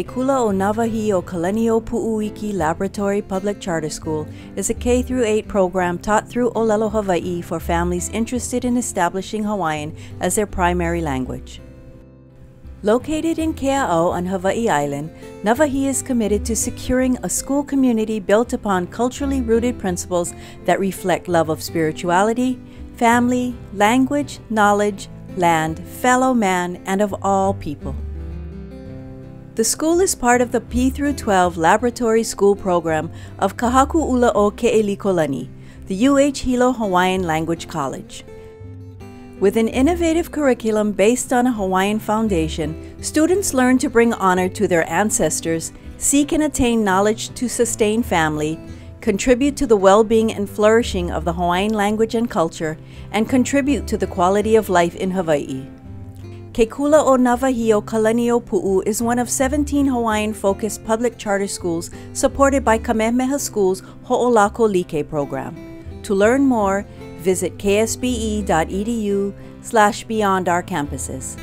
Kula o Nawahiokalani'opu'u Laboratory Public Charter School is a K-8 program taught through Olelo, Hawaii for families interested in establishing Hawaiian as their primary language. Located in Kea'au on Hawaii Island, Nawahi is committed to securing a school community built upon culturally rooted principles that reflect love of spirituality, family, language, knowledge, land, fellow man, and of all people. The school is part of the P-12 Laboratory School Program of Kahaku'ula o Ke'elikolani, the UH Hilo Hawaiian Language College. With an innovative curriculum based on a Hawaiian foundation, students learn to bring honor to their ancestors, seek and attain knowledge to sustain family, contribute to the well-being and flourishing of the Hawaiian language and culture, and contribute to the quality of life in Hawaii. Kula o Nawahiokalani'opu'u is one of 17 Hawaiian-focused public charter schools supported by Kamehameha School's Ho'olako Like program. To learn more, visit ksbe.edu/beyond our campuses.